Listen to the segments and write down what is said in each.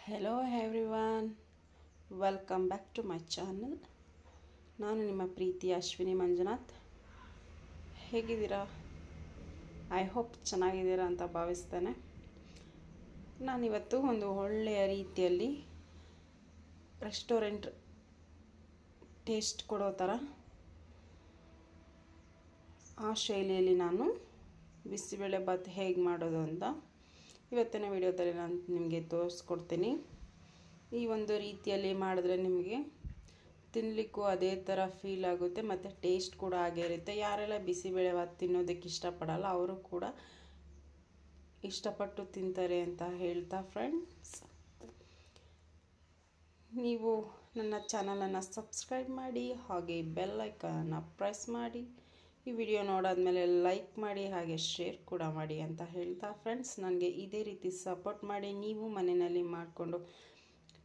Hello everyone, welcome back to my channel. ನಾನು ನಿಮ್ಮ ಪ್ರೀತಿ ಅಶ್ವಿನಿ ಮಂಜುನಾಥ್. ಹೇಗಿದ್ದೀರಾ? ಐ ಹೋಪ್ ಚೆನ್ನಾಗಿದ್ದೀರಾ ಅಂತ ಭಾವಿಸ್ತೇನೆ. ನಾನಿವತ್ತು ಒಂದು ಒಳ್ಳೆಯ ರೀತಿಯಲ್ಲಿ ರೆಸ್ಟೋರೆಂಟ್ ಟೇಸ್ಟ್ ಕೊಡೋ ಥರ ಆ ಶೈಲಿಯಲ್ಲಿ ನಾನು ಬಿಸಿಬೇಳೆ ಬಾತ್ ಹೇಗೆ ಮಾಡೋದು ಅಂತ ಇವತ್ತಿನ ವಿಡಿಯೋದಲ್ಲಿ ನಾನು ನಿಮಗೆ ತೋರಿಸ್ಕೊಡ್ತೀನಿ. ಈ ಒಂದು ರೀತಿಯಲ್ಲಿ ಮಾಡಿದ್ರೆ ನಿಮಗೆ ತಿನ್ನಲಿಕ್ಕೂ ಅದೇ ಥರ ಫೀಲ್ ಆಗುತ್ತೆ ಮತ್ತು ಟೇಸ್ಟ್ ಕೂಡ ಹಾಗೇ ಇರುತ್ತೆ. ಯಾರೆಲ್ಲ ಬಿಸಿಬೇಳೆ ಬಾತ್ ತಿನ್ನೋದಕ್ಕೆ ಇಷ್ಟಪಡಲ್ಲ ಅವರು ಕೂಡ ಇಷ್ಟಪಟ್ಟು ತಿಂತಾರೆ ಅಂತ ಹೇಳ್ತಾ ಫ್ರೆಂಡ್ಸ್, ನೀವು ನನ್ನ ಚಾನಲನ್ನು ಸಬ್ಸ್ಕ್ರೈಬ್ ಮಾಡಿ, ಹಾಗೆ ಬೆಲ್ ಐಕಾನನ್ನು ಪ್ರೆಸ್ ಮಾಡಿ, ಈ ವಿಡಿಯೋ ನೋಡಾದ್ಮೇಲೆ ಲೈಕ್ ಮಾಡಿ, ಹಾಗೆ ಶೇರ್ ಕೂಡ ಮಾಡಿ ಅಂತ ಹೇಳ್ತಾ ಫ್ರೆಂಡ್ಸ್, ನನಗೆ ಇದೇ ರೀತಿ ಸಪೋರ್ಟ್ ಮಾಡಿ. ನೀವು ಮನೆಯಲ್ಲಿ ಮಾಡಿಕೊಂಡು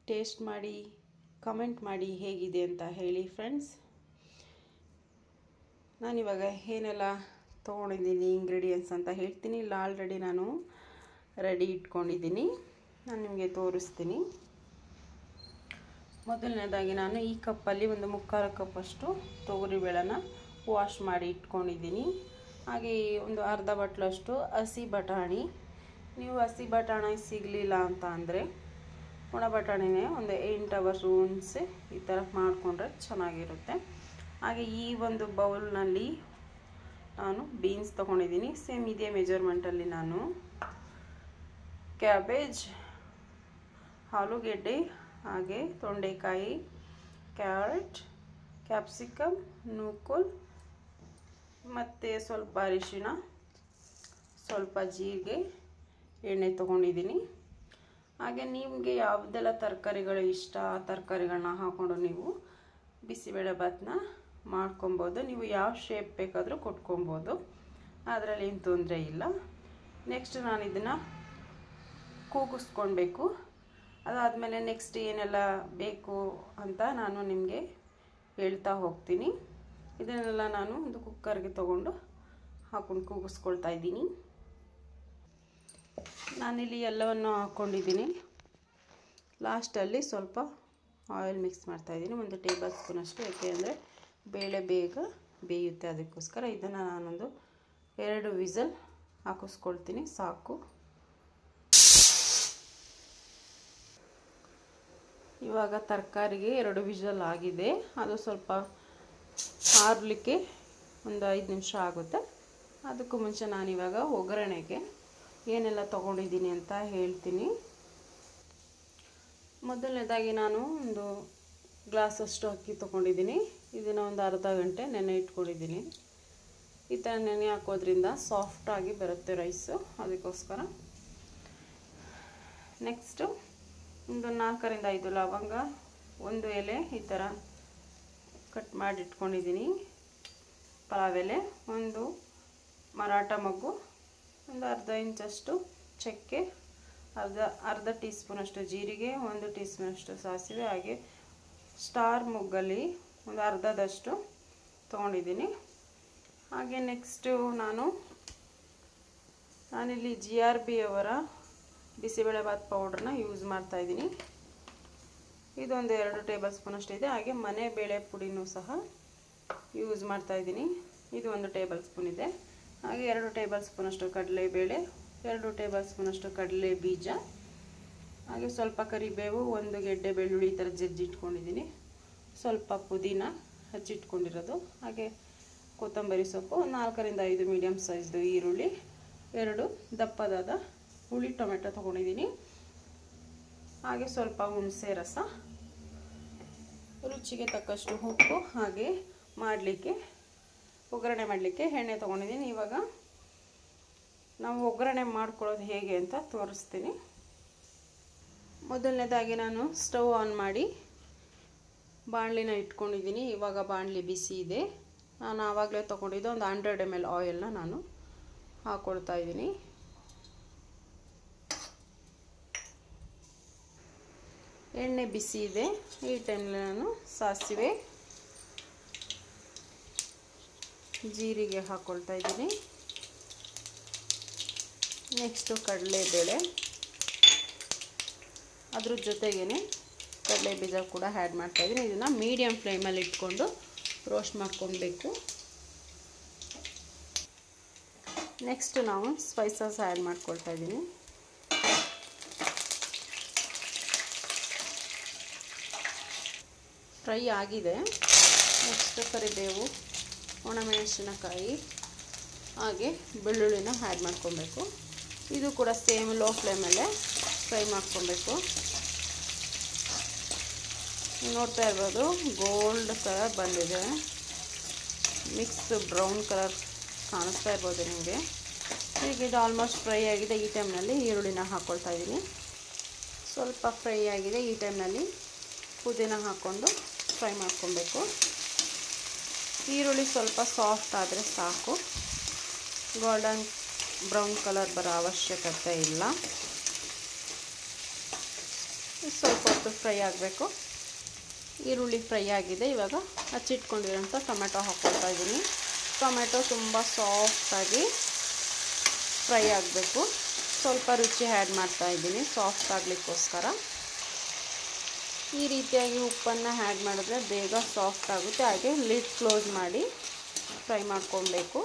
ಟೇಸ್ಟ್ ಮಾಡಿ, ಕಮೆಂಟ್ ಮಾಡಿ ಹೇಗಿದೆ ಅಂತ ಹೇಳಿ ಫ್ರೆಂಡ್ಸ್. ನಾನಿವಾಗ ಏನೆಲ್ಲ ತೊಗೊಂಡಿದ್ದೀನಿ ಇಂಗ್ರೀಡಿಯೆಂಟ್ಸ್ ಅಂತ ಹೇಳ್ತೀನಿ. ಇಲ್ಲ ಆಲ್ರೆಡಿ ನಾನು ರೆಡಿ ಇಟ್ಕೊಂಡಿದ್ದೀನಿ, ನಾನು ನಿಮಗೆ ತೋರಿಸ್ತೀನಿ. ಮೊದಲನೇದಾಗಿ ನಾನು ಈ ಕಪ್ಪಲ್ಲಿ ಒಂದು 3/4 ಕಪ್ಪಷ್ಟು ತೊಗರಿಬೇಳೆನ ವಾಶ್ ಮಾಡಿ ಇಟ್ಕೊಂಡಿದ್ದೀನಿ. ಹಾಗೆ ಒಂದು ಅರ್ಧ ಬಟ್ಲಷ್ಟು ಹಸಿ ಬಟಾಣಿ. ನೀವು ಹಸಿ ಬಟಾಣಿ ಸಿಗಲಿಲ್ಲ ಅಂತ ಅಂದರೆ ಒಣ ಬಟಾಣಿನೇ ಒಂದು 8 ಅವರ್ಸ್ ಉಣಿಸಿ ಈ ಥರ ಮಾಡಿಕೊಂಡ್ರೆ ಚೆನ್ನಾಗಿರುತ್ತೆ. ಹಾಗೆ ಈ ಒಂದು ಬೌಲ್ನಲ್ಲಿ ನಾನು ಬೀನ್ಸ್ ತೊಗೊಂಡಿದ್ದೀನಿ. ಸೇಮ್ ಇದೇ ಮೆಜರ್ಮೆಂಟಲ್ಲಿ ನಾನು ಕ್ಯಾಬೇಜ್, ಆಲೂಗೆಡ್ಡೆ, ಹಾಗೆ ತೊಂಡೆಕಾಯಿ, ಕ್ಯಾರೆಟ್, ಕ್ಯಾಪ್ಸಿಕಮ್, ನೂಕೋಲ್ ಮತ್ತು ಸ್ವಲ್ಪ ಅರಿಶಿಣ, ಸ್ವಲ್ಪ ಜೀರಿಗೆ, ಎಣ್ಣೆ ತೊಗೊಂಡಿದ್ದೀನಿ. ಹಾಗೆ ನಿಮಗೆ ಯಾವುದೆಲ್ಲ ತರಕಾರಿಗಳು ಇಷ್ಟ ಆ ತರಕಾರಿಗಳನ್ನ ಹಾಕ್ಕೊಂಡು ನೀವು ಬಿಸಿಬೇಳೆ ಬಾತನ್ನ ಮಾಡ್ಕೊಬೋದು. ನೀವು ಯಾವ ಶೇಪ್ ಬೇಕಾದರೂ ಕೊಟ್ಕೊಬೋದು, ಅದರಲ್ಲಿ ಏನು ತೊಂದರೆ ಇಲ್ಲ. ನೆಕ್ಸ್ಟ್ ನಾನು ಇದನ್ನು ಕೂಗಿಸ್ಕೊಳ್ಬೇಕು. ಅದಾದಮೇಲೆ ನೆಕ್ಸ್ಟ್ ಏನೆಲ್ಲ ಬೇಕು ಅಂತ ನಾನು ನಿಮಗೆ ಹೇಳ್ತಾ ಹೋಗ್ತೀನಿ. ಇದನ್ನೆಲ್ಲ ನಾನು ಒಂದು ಕುಕ್ಕರ್ಗೆ ತೊಗೊಂಡು ಹಾಕೊಂಡು ಕೂಗಿಸ್ಕೊಳ್ತಾ ಇದ್ದೀನಿ. ನಾನಿಲ್ಲಿ ಎಲ್ಲವನ್ನು ಹಾಕ್ಕೊಂಡಿದ್ದೀನಿ. ಲಾಸ್ಟಲ್ಲಿ ಸ್ವಲ್ಪ ಆಯಿಲ್ ಮಿಕ್ಸ್ ಮಾಡ್ತಾಯಿದ್ದೀನಿ, 1 ಟೇಬಲ್ ಸ್ಪೂನಷ್ಟು. ಯಾಕೆಂದರೆ ಬೇಳೆ ಬೇಗ ಬೇಯುತ್ತೆ, ಅದಕ್ಕೋಸ್ಕರ ಇದನ್ನು ನಾನೊಂದು 2 ವಿಸಲ್ ಹಾಕಿಸ್ಕೊಳ್ತೀನಿ, ಸಾಕು. ಇವಾಗ ತರಕಾರಿಗೆ 2 ವಿಸಲ್ ಆಗಿದೆ. ಅದು ಸ್ವಲ್ಪ ಆರಲಿಕ್ಕೆ ಒಂದು 5 ನಿಮಿಷ ಆಗುತ್ತೆ. ಅದಕ್ಕೂ ಮುಂಚೆ ನಾನಿವಾಗ ಒಗ್ಗರಣೆಗೆ ಏನೆಲ್ಲ ತೊಗೊಂಡಿದ್ದೀನಿ ಅಂತ ಹೇಳ್ತೀನಿ. ಮೊದಲನೇದಾಗಿ ನಾನು ಒಂದು ಗ್ಲಾಸಷ್ಟು ಅಕ್ಕಿ ತೊಗೊಂಡಿದ್ದೀನಿ. ಇದನ್ನು ಒಂದು ಅರ್ಧ ಗಂಟೆ ನೆನೆ ಇಟ್ಕೊಂಡಿದ್ದೀನಿ. ಈ ಥರ ನೆನೆ ಹಾಕೋದ್ರಿಂದ ಸಾಫ್ಟಾಗಿ ಬರುತ್ತೆ ರೈಸು, ಅದಕ್ಕೋಸ್ಕರ. ನೆಕ್ಸ್ಟು ಒಂದು 4ರಿಂದ 5 ಲವಂಗ, 1 ಎಲೆ ಈ ಥರ ಕಟ್ ಮಾಡಿ ಇಟ್ಕೊಂಡಿದ್ದೀನಿ. ಪಲಾವ್ ಎಲೆ, 1 ಮರಾಠ ಮೊಗ್ಗು, ಒಂದು ಅರ್ಧ ಇಂಚಷ್ಟು ಚಕ್ಕೆ, ಅರ್ಧ ಟೀ ಸ್ಪೂನಷ್ಟು ಜೀರಿಗೆ, 1 ಟೀ ಸ್ಪೂನಷ್ಟು ಸಾಸಿವೆ, ಹಾಗೆ ಸ್ಟಾರ್ ಮೊಗ್ಗಲ್ಲಿ ಒಂದು ಅರ್ಧದಷ್ಟು ತೊಗೊಂಡಿದ್ದೀನಿ. ಹಾಗೆ ನೆಕ್ಸ್ಟು ನಾನಿಲ್ಲಿ GRB ಅವರ ಬಿಸಿಬೇಳೆ ಬಾತ್ ಪೌಡ್ರನ್ನ ಯೂಸ್ ಮಾಡ್ತಾಯಿದ್ದೀನಿ. ಇದೊಂದು 2 ಟೇಬಲ್ ಸ್ಪೂನಷ್ಟು ಇದೆ. ಹಾಗೆ ಮನೆ ಬೇಳೆ ಪುಡಿನೂ ಸಹ ಯೂಸ್ ಮಾಡ್ತಾಯಿದ್ದೀನಿ. ಇದು 1 ಟೇಬಲ್ ಸ್ಪೂನ್ ಇದೆ. ಹಾಗೆ 2 ಟೇಬಲ್ ಸ್ಪೂನಷ್ಟು ಕಡಲೆಬೇಳೆ, 2 ಟೇಬಲ್ ಸ್ಪೂನಷ್ಟು ಕಡಲೆ ಬೀಜ, ಹಾಗೆ ಸ್ವಲ್ಪ ಕರಿಬೇವು, 1 ಗೆಡ್ಡೆ ಬೆಳ್ಳುಳ್ಳಿ ಈ ಥರ ಜಜ್ಜಿಟ್ಕೊಂಡಿದ್ದೀನಿ, ಸ್ವಲ್ಪ ಪುದೀನ ಹಚ್ಚಿಟ್ಕೊಂಡಿರೋದು, ಹಾಗೆ ಕೊತ್ತಂಬರಿ ಸೊಪ್ಪು, 4ರಿಂದ 5 ಮೀಡಿಯಮ್ ಸೈಜ್ದು ಈರುಳ್ಳಿ, 2 ದಪ್ಪದಾದ ಹುಳಿ ಟೊಮೆಟೊ ತೊಗೊಂಡಿದ್ದೀನಿ, ಹಾಗೆ ಸ್ವಲ್ಪ ಹುಣಸೆ ರಸ, ರುಚಿಗೆ ತಕ್ಕಷ್ಟು ಉಪ್ಪು, ಹಾಗೆ ಒಗ್ಗರಣೆ ಮಾಡಲಿಕ್ಕೆ ಎಣ್ಣೆ ತೊಗೊಂಡಿದ್ದೀನಿ. ಇವಾಗ ನಾವು ಒಗ್ಗರಣೆ ಮಾಡ್ಕೊಳ್ಳೋದು ಹೇಗೆ ಅಂತ ತೋರಿಸ್ತೀನಿ. ಮೊದಲನೇದಾಗಿ ನಾನು ಸ್ಟವ್ ಆನ್ ಮಾಡಿ ಬಾಣಲಿನ ಇಟ್ಕೊಂಡಿದ್ದೀನಿ. ಇವಾಗ ಬಾಣಲಿ ಬಿಸಿ ಇದೆ. ನಾನು ಆವಾಗಲೇ ತೊಗೊಂಡಿದ್ದು ಒಂದು 100 ml ಆಯಿಲ್ನ ನಾನು ಹಾಕ್ಕೊಳ್ತಾ ಇದ್ದೀನಿ. ಎಣ್ಣೆ ಬಿಸಿ ಇದೆ. ಈ ಟೈಮಲ್ಲಿ ನಾನು ಸಾಸಿವೆ, ಜೀರಿಗೆ ಹಾಕ್ಕೊಳ್ತಾ ಇದ್ದೀನಿ. ನೆಕ್ಸ್ಟು ಕಡಲೆಬೇಳೆ, ಅದ್ರ ಜೊತೆಗೇ ಕಡಲೆ ಬೀಜ ಕೂಡ ಆ್ಯಡ್ ಮಾಡ್ತಾಯಿದ್ದೀನಿ. ಇದನ್ನು ಮೀಡಿಯಮ್ ಫ್ಲೇಮಲ್ಲಿ ಇಟ್ಕೊಂಡು ರೋಸ್ಟ್ ಮಾಡ್ಕೊಳ್ಬೇಕು. ನೆಕ್ಸ್ಟ್ ನಾವು ಸ್ಪೈಸಸ್ ಆ್ಯಡ್ ಮಾಡ್ಕೊಳ್ತಾ ಇದ್ದೀನಿ. ಫ್ರೈ ಆಗಿದೆ. ನೆಕ್ಸ್ಟ್ ಕರಿಬೇವು, ಒಣಮೆಣಸಿನಕಾಯಿ ಹಾಗೆ ಬೆಳ್ಳುಳ್ಳಿನ ಆ್ಯಡ್ ಮಾಡ್ಕೊಬೇಕು. ಇದು ಕೂಡ ಸೇಮ್ ಲೋ ಫ್ಲೇಮಲ್ಲೇ ಫ್ರೈ ಮಾಡ್ಕೊಬೇಕು. ನೋಡ್ತಾ ಇರ್ಬೋದು ಗೋಲ್ಡ್ ಕಲರ್ ಬಂದಿದೆ, ಮಿಕ್ಸ್ ಬ್ರೌನ್ ಕಲರ್ ಕಾಣಿಸ್ತಾ ಇರ್ಬೋದು ನಿಮಗೆ. ಈಗ ಇದು ಆಲ್ಮೋಸ್ಟ್ ಫ್ರೈ ಆಗಿದೆ. ಈ ಟೈಮ್ನಲ್ಲಿ ಈರುಳ್ಳಿನ ಹಾಕ್ಕೊಳ್ತಾ ಇದ್ದೀನಿ. ಸ್ವಲ್ಪ ಫ್ರೈ ಆಗಿದೆ. ಈ ಟೈಮ್ನಲ್ಲಿ ಪುದೀನ ಹಾಕ್ಕೊಂಡು ಫ್ರೈ ಮಾಡ್ಕೊಬೇಕು. ಈರುಳ್ಳಿ ಸ್ವಲ್ಪ ಸಾಫ್ಟ್ ಆದರೆ ಸಾಕು, ಗೋಲ್ಡನ್ ಬ್ರೌನ್ ಕಲರ್ ಬರೋ ಅವಶ್ಯಕತೆ ಇಲ್ಲ. ಸ್ವಲ್ಪ ಹೊತ್ತು ಫ್ರೈ ಆಗಬೇಕು. ಈರುಳ್ಳಿ ಫ್ರೈ ಆಗಿದೆ. ಇವಾಗ ಹಚ್ಚಿಟ್ಕೊಂಡಿರೋಂಥ ಟೊಮೆಟೊ ಹಾಕ್ಕೊಳ್ತಾ ಇದ್ದೀನಿ. ಟೊಮೆಟೊ ತುಂಬ ಸಾಫ್ಟಾಗಿ ಫ್ರೈ ಆಗಬೇಕು. ಸ್ವಲ್ಪ ರುಚಿ ಆ್ಯಡ್ ಮಾಡ್ತಾ ಇದ್ದೀನಿ ಸಾಫ್ಟ್ ಆಗಲಿಕ್ಕೋಸ್ಕರ. ಈ ರೀತಿಯಾಗಿ ಉಪ್ಪನ್ನು ಆ್ಯಡ್ ಮಾಡಿದ್ರೆ ಬೇಗ ಸಾಫ್ಟ್ ಆಗುತ್ತೆ. ಹಾಗೆ ಲಿಡ್ ಕ್ಲೋಸ್ ಮಾಡಿ ಫ್ರೈ ಮಾಡ್ಕೊಳ್ಬೇಕು.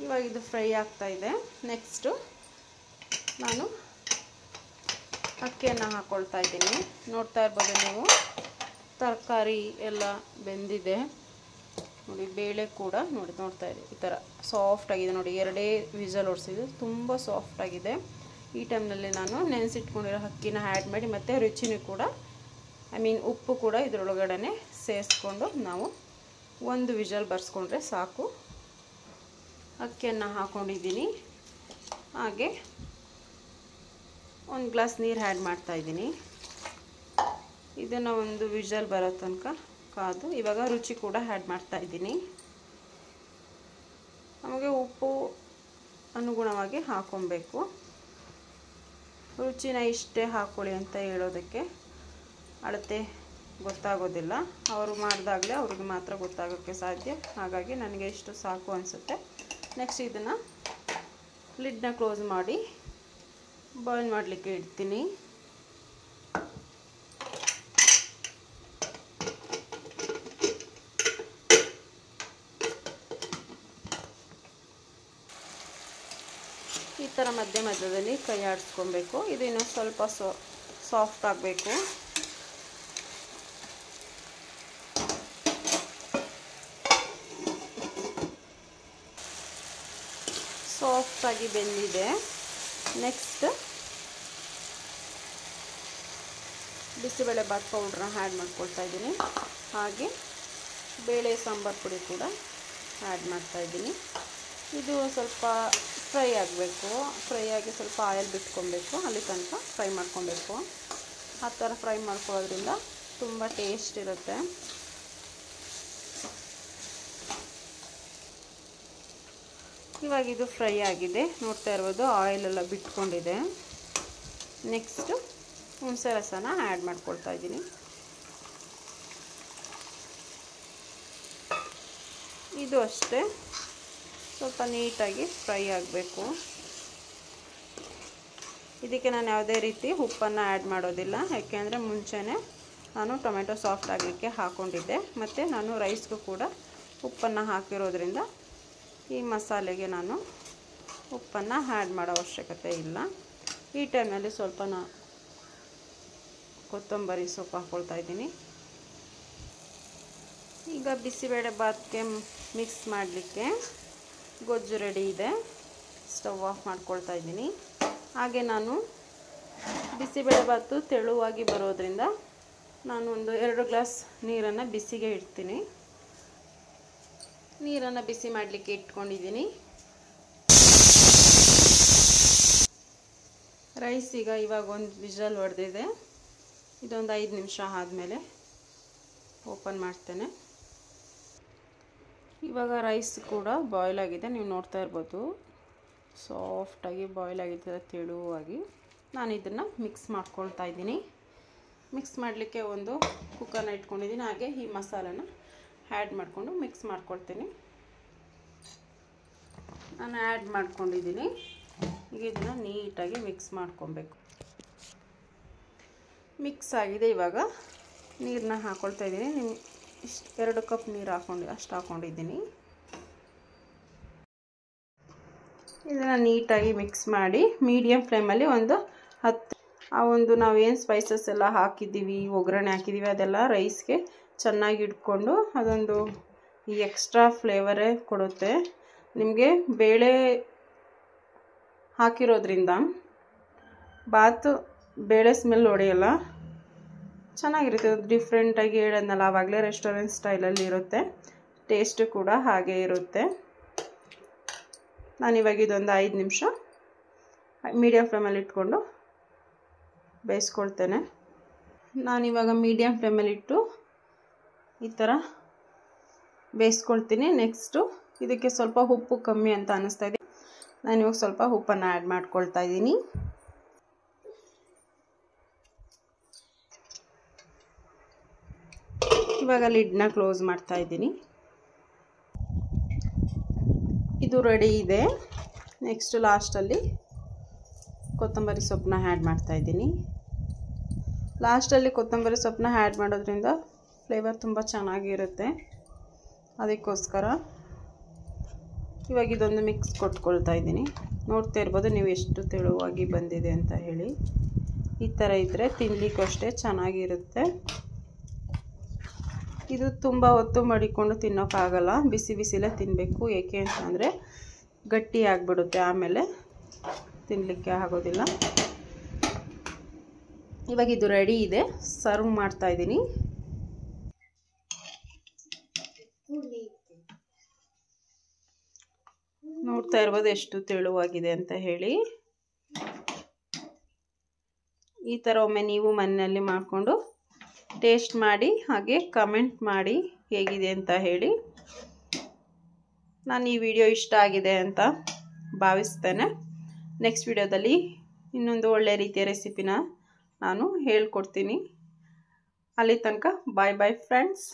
ಇವಾಗ ಇದು ಫ್ರೈ ಆಗ್ತಾ ಇದೆ. ನೆಕ್ಸ್ಟು ನಾನು ಅಕ್ಕಿಯನ್ನು ಹಾಕ್ಕೊಳ್ತಾ ಇದ್ದೀನಿ. ನೋಡ್ತಾ ಇರ್ಬೋದು ನೀವು, ತರಕಾರಿ ಎಲ್ಲ ಬೆಂದಿದೆ ನೋಡಿ. ಬೇಳೆ ಕೂಡ ನೋಡ್ತಾ ಇದೆ, ಈ ಥರ ಸಾಫ್ಟಾಗಿದೆ ನೋಡಿ. 2 ವಿಸಲ್ ಹೊಡ್ಸಿದ್ದು ತುಂಬ ಸಾಫ್ಟಾಗಿದೆ. ಈ ಟೈಮ್ನಲ್ಲಿ ನಾನು ನೆನೆಸಿಟ್ಕೊಂಡಿರೋ ಅಕ್ಕಿನ ಆ್ಯಡ್ ಮಾಡಿ ಮತ್ತು ರುಚಿನೂ ಕೂಡ ಉಪ್ಪು ಕೂಡ ಇದರೊಳಗಡೆ ಸೇರಿಸ್ಕೊಂಡು ನಾವು 1 ವಿಸಲ್ ಬರ್ಸ್ಕೊಂಡ್ರೆ ಸಾಕು. ಅಕ್ಕಿಯನ್ನು ಹಾಕ್ಕೊಂಡಿದ್ದೀನಿ. ಹಾಗೆ 1 ಗ್ಲಾಸ್ ನೀರು ಆ್ಯಡ್ ಮಾಡ್ತಾಯಿದ್ದೀನಿ. ಇದನ್ನು 1 ವಿಸಲ್ ಬರೋ ತನಕ ಕಾದು ಇವಾಗ ರುಚಿ ಕೂಡ ಆ್ಯಡ್ ಮಾಡ್ತಾಯಿದ್ದೀನಿ. ನಮಗೆ ಉಪ್ಪು ಅನುಗುಣವಾಗಿ ಹಾಕ್ಕೊಬೇಕು. ರುಚಿನ ಇಷ್ಟೇ ಹಾಕ್ಕೊಳ್ಳಿ ಅಂತ ಹೇಳೋದಕ್ಕೆ ಅಳತೆ ಗೊತ್ತಾಗೋದಿಲ್ಲ. ಅವರು ಮಾಡಿದಾಗಲೇ ಅವ್ರಿಗೆ ಮಾತ್ರ ಗೊತ್ತಾಗೋಕ್ಕೆ ಸಾಧ್ಯ. ಹಾಗಾಗಿ ನನಗೆ ಇಷ್ಟು ಸಾಕು ಅನಿಸುತ್ತೆ. ನೆಕ್ಸ್ಟ್ ಇದನ್ನು ಲಿಡ್ನ ಕ್ಲೋಸ್ ಮಾಡಿ ಬಾಯ್ಲ್ ಮಾಡಲಿಕ್ಕೆ ಇಡ್ತೀನಿ. ಈ ಥರ ಮಧ್ಯ ಮಧ್ಯದಲ್ಲಿ ಕೈ ಆಡಿಸ್ಕೊಬೇಕು. ಇದು ಇನ್ನೂ ಸ್ವಲ್ಪ ಸಾಫ್ಟ್ ಆಗಬೇಕು. ಸಾಫ್ಟಾಗಿ ಬೆಂದಿದೆ. ನೆಕ್ಸ್ಟ್ ಬಿಸಿಬೇಳೆಬಾತ್ ಪೌಡ್ರನ್ನ ಆ್ಯಡ್ ಮಾಡ್ಕೊಳ್ತಾ ಇದ್ದೀನಿ. ಹಾಗೆ ಬೇಳೆ ಸಾಂಬಾರು ಪುಡಿ ಕೂಡ ಆ್ಯಡ್ ಮಾಡ್ತಾಯಿದ್ದೀನಿ. ಇದು ಸ್ವಲ್ಪ ಫ್ರೈ ಆಗಬೇಕು. ಫ್ರೈ ಆಗಿ ಸ್ವಲ್ಪ ಆಯಿಲ್ ಬಿಟ್ಕೊಬೇಕು. ಅಲ್ಲಿ ತನಕ ಫ್ರೈ ಮಾಡ್ಕೊಬೇಕು. ಆ ಥರ ಫ್ರೈ ಮಾಡ್ಕೊಳ್ಳೋದ್ರಿಂದ ತುಂಬ ಟೇಸ್ಟ್ ಇರುತ್ತೆ. ಇವಾಗ ಇದು ಫ್ರೈ ಆಗಿದೆ. ನೋಡ್ತಾ ಇರ್ಬೋದು ಆಯಿಲೆಲ್ಲ ಬಿಟ್ಕೊಂಡಿದೆ. ನೆಕ್ಸ್ಟು ಹುಣಸೆ ರಸನ ಆ್ಯಡ್ ಮಾಡ್ಕೊಳ್ತಾ ಇದ್ದೀನಿ. ಇದು ಅಷ್ಟೇ ಸ್ವಲ್ಪ ನೀಟಾಗಿ ಫ್ರೈ ಆಗಬೇಕು. ಇದಕ್ಕೆ ನಾನು ಯಾವುದೇ ರೀತಿ ಉಪ್ಪನ್ನು ಆ್ಯಡ್ ಮಾಡೋದಿಲ್ಲ. ಯಾಕೆಂದರೆ ಮುಂಚೆನೇ ನಾನು ಟೊಮೆಟೊ ಸಾಫ್ಟ್ ಆಗಲಿಕ್ಕೆ ಹಾಕ್ಕೊಂಡಿದ್ದೆ. ಮತ್ತು ನಾನು ರೈಸ್ಗೂ ಕೂಡ ಉಪ್ಪನ್ನು ಹಾಕಿರೋದ್ರಿಂದ ಈ ಮಸಾಲೆಗೆ ನಾನು ಉಪ್ಪನ್ನು ಆ್ಯಡ್ ಮಾಡೋ ಅವಶ್ಯಕತೆ ಇಲ್ಲ. ಈ ಟೈಮ್ನಲ್ಲಿ ಸ್ವಲ್ಪ ಕೊತ್ತಂಬರಿ ಸೊಪ್ಪು ಹಾಕ್ಕೊಳ್ತಾ ಇದ್ದೀನಿ. ಈಗ ಬಿಸಿಬೇಳೆ ಬಾತ್ಗೆ ಮಿಕ್ಸ್ ಮಾಡಲಿಕ್ಕೆ ಗೊಜ್ಜು ರೆಡಿ ಇದೆ. ಸ್ಟವ್ ಆಫ್ ಮಾಡ್ಕೊಳ್ತಾ ಇದ್ದೀನಿ. ಹಾಗೆ ನಾನು ಬಿಸಿಬೇಳೆ ಬಾತು ತೆಳುವಾಗಿ ಬರೋದ್ರಿಂದ ನಾನು ಒಂದು 2 ಗ್ಲಾಸ್ ನೀರನ್ನು ಬಿಸಿಗೆ ಇಡ್ತೀನಿ. ನೀರನ್ನು ಬಿಸಿ ಮಾಡಲಿಕ್ಕೆ ಇಟ್ಕೊಂಡಿದ್ದೀನಿ. ರೈಸ್ ಇವಾಗ 1 ವಿಸಲ್ ಹೊಡೆದಿದೆ. ಇದೊಂದು 5 ನಿಮಿಷ ಆದಮೇಲೆ ಓಪನ್ ಮಾಡ್ತೇನೆ. ಇವಾಗ ರೈಸ್ ಕೂಡ ಬಾಯ್ಲ್ ಆಗಿದೆ. ನೀವು ನೋಡ್ತಾ ಇರ್ಬೋದು ಸಾಫ್ಟಾಗಿ ಬಾಯ್ಲ್ ಆಗಿದೆ, ತೆಳುವಾಗಿ. ನಾನು ಇದನ್ನು ಮಿಕ್ಸ್ ಮಾಡ್ಕೊಳ್ತಾ ಇದ್ದೀನಿ. ಮಿಕ್ಸ್ ಮಾಡಲಿಕ್ಕೆ ಒಂದು ಕುಕ್ಕರ್ನ ಇಟ್ಕೊಂಡಿದ್ದೀನಿ. ಹಾಗೆ ಈ ಮಸಾಲೆನ ಆ್ಯಡ್ ಮಾಡಿಕೊಂಡು ಮಿಕ್ಸ್ ಮಾಡ್ಕೊಳ್ತೀನಿ. ನಾನು ಆ್ಯಡ್ ಮಾಡ್ಕೊಂಡಿದ್ದೀನಿ. ಈಗ ಇದನ್ನು ನೀಟಾಗಿ ಮಿಕ್ಸ್ ಮಾಡ್ಕೊಬೇಕು. ಮಿಕ್ಸ್ ಆಗಿದೆ. ಇವಾಗ ನೀರನ್ನ ಹಾಕ್ಕೊಳ್ತಾ ಇದ್ದೀನಿ. ನೀವು 2 ಕಪ್ ನೀರು ಅಷ್ಟು ಹಾಕ್ಕೊಂಡಿದ್ದೀನಿ. ಇದನ್ನು ನೀಟಾಗಿ ಮಿಕ್ಸ್ ಮಾಡಿ ಮೀಡಿಯಮ್ ಫ್ಲೇಮಲ್ಲಿ ಒಂದು 10 ನಾವೇನು ಸ್ಪೈಸಸ್ ಎಲ್ಲ ಹಾಕಿದ್ದೀವಿ, ಒಗ್ಗರಣೆ ಹಾಕಿದ್ದೀವಿ, ಅದೆಲ್ಲ ರೈಸ್ಗೆ ಚೆನ್ನಾಗಿ ಇಟ್ಕೊಂಡು ಅದೊಂದು ಈ ಎಕ್ಸ್ಟ್ರಾ ಫ್ಲೇವರೇ ಕೊಡುತ್ತೆ. ನಿಮಗೆ ಬೇಳೆ ಹಾಕಿರೋದ್ರಿಂದ ಬಾತು ಬೇಳೆ ಸ್ಮೆಲ್ ಹೊಡೆಯಲ್ಲ, ಚೆನ್ನಾಗಿರುತ್ತೆ. ಡಿಫ್ರೆಂಟಾಗಿ ಹೇಳೋದ್ನಲ್ಲ ಆವಾಗಲೇ ರೆಸ್ಟೋರೆಂಟ್ ಸ್ಟೈಲಲ್ಲಿ ಇರುತ್ತೆ. ಟೇಸ್ಟು ಕೂಡ ಹಾಗೇ ಇರುತ್ತೆ. ನಾನಿವಾಗ ಇದೊಂದು 5 ನಿಮಿಷ ಮೀಡಿಯಮ್ ಫ್ಲೇಮಲ್ಲಿ ಇಟ್ಕೊಂಡು ಬೇಯಿಸ್ಕೊಳ್ತೇನೆ. ನಾನಿವಾಗ ಮೀಡಿಯಮ್ ಫ್ಲೇಮಲ್ಲಿಟ್ಟು ಈ ಥರ ಬೇಯಿಸ್ಕೊಳ್ತೀನಿ. ನೆಕ್ಸ್ಟು ಇದಕ್ಕೆ ಸ್ವಲ್ಪ ಉಪ್ಪು ಕಮ್ಮಿ ಅಂತ ಅನ್ನಿಸ್ತಾ ಇದೆ. ನಾನಿವಾಗ ಸ್ವಲ್ಪ ಉಪ್ಪನ್ನು ಆ್ಯಡ್ ಮಾಡ್ಕೊಳ್ತಾ ಇದ್ದೀನಿ. ಇವಾಗ ಲಿಡ್ನ ಕ್ಲೋಸ್ ಮಾಡ್ತಾ ಇದ್ದೀನಿ. ಇದು ರೆಡಿ ಇದೆ. ನೆಕ್ಸ್ಟ್ ಲಾಸ್ಟಲ್ಲಿ ಕೊತ್ತಂಬರಿ ಸೊಪ್ಪನ್ನ ಆ್ಯಡ್ ಮಾಡ್ತಾ ಇದ್ದೀನಿ. ಲಾಸ್ಟಲ್ಲಿ ಕೊತ್ತಂಬರಿ ಸೊಪ್ಪನ್ನ ಆ್ಯಡ್ ಮಾಡೋದ್ರಿಂದ ಫ್ಲೇವರ್ ತುಂಬ ಚೆನ್ನಾಗಿರುತ್ತೆ. ಅದಕ್ಕೋಸ್ಕರ ಇವಾಗ ಇದೊಂದು ಮಿಕ್ಸ್ ಕೊಟ್ಕೊಳ್ತಾ ಇದ್ದೀನಿ. ನೋಡ್ತಾ ಇರ್ಬೋದು ನೀವು ಎಷ್ಟು ತೆಳುವಾಗಿ ಬಂದಿದೆ ಅಂತ ಹೇಳಿ. ಈ ಥರ ಇದ್ದರೆ ತಿನ್ನಲಿಕ್ಕೂ ಅಷ್ಟೇ ಚೆನ್ನಾಗಿರುತ್ತೆ. ಇದು ತುಂಬ ಹೊತ್ತು ಮಡಿಕೊಂಡು ತಿನ್ನೋಕ್ಕಾಗಲ್ಲ, ಬಿಸಿ ಬಿಸಿಲೇ ತಿನ್ನಬೇಕು. ಏಕೆ ಅಂತಂದರೆ ಗಟ್ಟಿ ಆಗಿಬಿಡುತ್ತೆ, ಆಮೇಲೆ ತಿನ್ನಲಿಕ್ಕೆ ಆಗೋದಿಲ್ಲ. ಇವಾಗ ಇದು ರೆಡಿ ಇದೆ, ಸರ್ವ್ ಮಾಡ್ತಾ ಇದ್ದೀನಿ. ನೋಡ್ತಾ ಇರ್ಬೋದು ಎಷ್ಟು ತೆಳುವಾಗಿದೆ ಅಂತ ಹೇಳಿ. ಈ ಥರ ಒಮ್ಮೆ ನೀವು ಮನೆಯಲ್ಲಿ ಮಾಡಿಕೊಂಡು ಟೇಸ್ಟ್ ಮಾಡಿ, ಹಾಗೆ ಕಮೆಂಟ್ ಮಾಡಿ ಹೇಗಿದೆ ಅಂತ ಹೇಳಿ. ನಾನು ಈ ವಿಡಿಯೋ ಇಷ್ಟ ಆಗಿದೆ ಅಂತ ಭಾವಿಸ್ತೇನೆ. ನೆಕ್ಸ್ಟ್ ವಿಡಿಯೋದಲ್ಲಿ ಇನ್ನೊಂದು ಒಳ್ಳೆ ರೀತಿಯ ರೆಸಿಪಿನ ನಾನು ಹೇಳ್ಕೊಡ್ತೀನಿ. ಅಲ್ಲಿ ತನಕ ಬಾಯ್ ಬಾಯ್ ಫ್ರೆಂಡ್ಸ್.